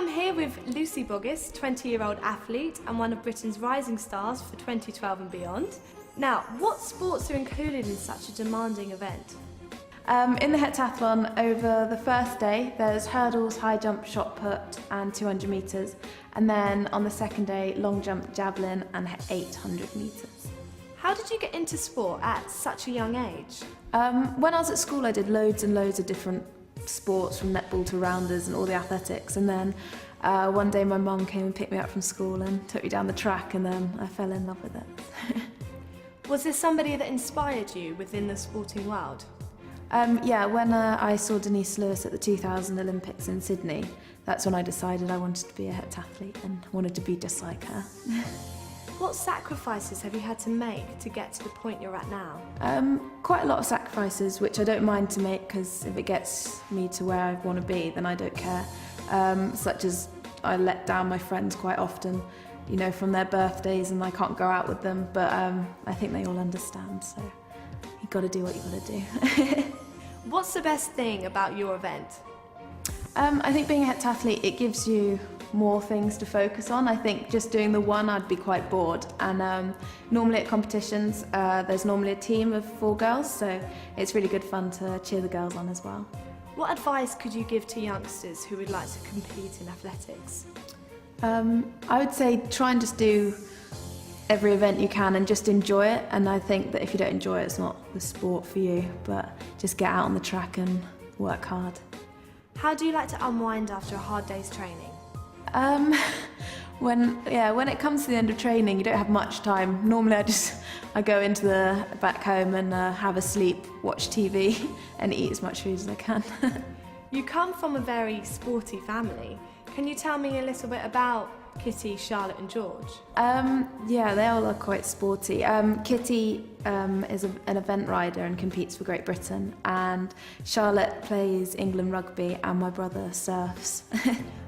I'm here with Lucy Boggis, 20-year-old athlete and one of Britain's rising stars for 2012 and beyond. Now, what sports are included in such a demanding event? In the Heptathon, over the first day, there's hurdles, high jump, shot put and 200 metres. And then on the second day, long jump, javelin and 800 metres. How did you get into sport at such a young age? When I was at school, I did loads and loads of different sports, from netball to rounders and all the athletics. And then one day my mum came and picked me up from school and took me down the track, and then I fell in love with it. Was there somebody that inspired you within the sporting world? Yeah, when I saw Denise Lewis at the 2000 Olympics in Sydney, that's when I decided I wanted to be a heptathlete and wanted to be just like her. What sacrifices have you had to make to get to the point you're at now? Quite a lot of sacrifices, which I don't mind to make, because if it gets me to where I want to be, then I don't care. Such as I let down my friends quite often, you know, from their birthdays, and I can't go out with them, but I think they all understand, so you've got to do what you've got to do. What's the best thing about your event? I think being a heptathlete, it gives you more things to focus on. I think just doing the one, I'd be quite bored. And normally at competitions, there's normally a team of 4 girls, so it's really good fun to cheer the girls on as well. What advice could you give to youngsters who would like to compete in athletics? I would say try and just do every event you can and just enjoy it. And I think that if you don't enjoy it, it's not the sport for you, but just get out on the track and work hard. How do you like to unwind after a hard day's training? When it comes to the end of training, you don't have much time. Normally I go into the back home and have a sleep, watch TV and eat as much food as I can. You come from a very sporty family. Can you tell me a little bit about Kitty, Charlotte and George? Yeah, they all are quite sporty. Kitty is an event rider and competes for Great Britain, and Charlotte plays England rugby, and my brother surfs.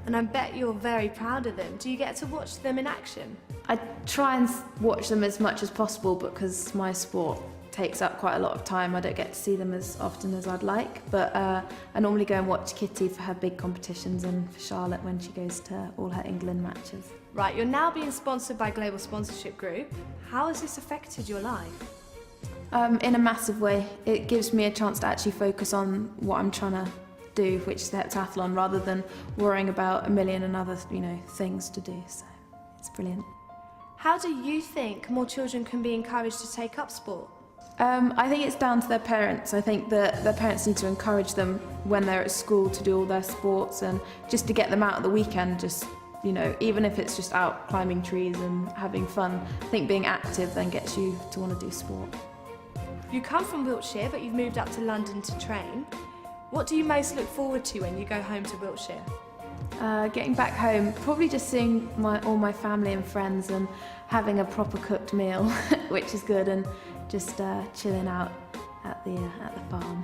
And I bet you're very proud of them. Do you get to watch them in action? I try and watch them as much as possible, because my sport takes up quite a lot of time. I don't get to see them as often as I'd like, but I normally go and watch Kitty for her big competitions and for Charlotte when she goes to all her England matches. Right, you're now being sponsored by Global Sponsorship Group. How has this affected your life? In a massive way. It gives me a chance to actually focus on what I'm trying to do, which is the heptathlon, rather than worrying about a million and other, things to do. So it's brilliant. How do you think more children can be encouraged to take up sport? I think it's down to their parents. I think that their parents need to encourage them when they're at school to do all their sports, and just to get them out at the weekend, just, even if it's just out climbing trees and having fun. I think being active then gets you to want to do sport. You come from Wiltshire, but you've moved up to London to train. What do you most look forward to when you go home to Wiltshire? Getting back home, probably just seeing all my family and friends and having a proper cooked meal, which is good, and just chilling out at the farm.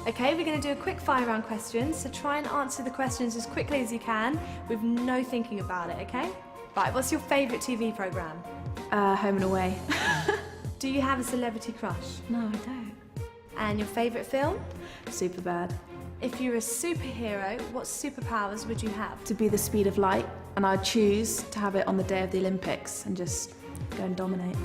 Okay, we're going to do a quick fire round questions, so try and answer the questions as quickly as you can with no thinking about it, okay? Right, what's your favourite TV programme? Home and Away. Do you have a celebrity crush? No, I don't. And your favourite film? Superbad. If you're a superhero, what superpowers would you have? To be the speed of light, and I'd choose to have it on the day of the Olympics and just go and dominate.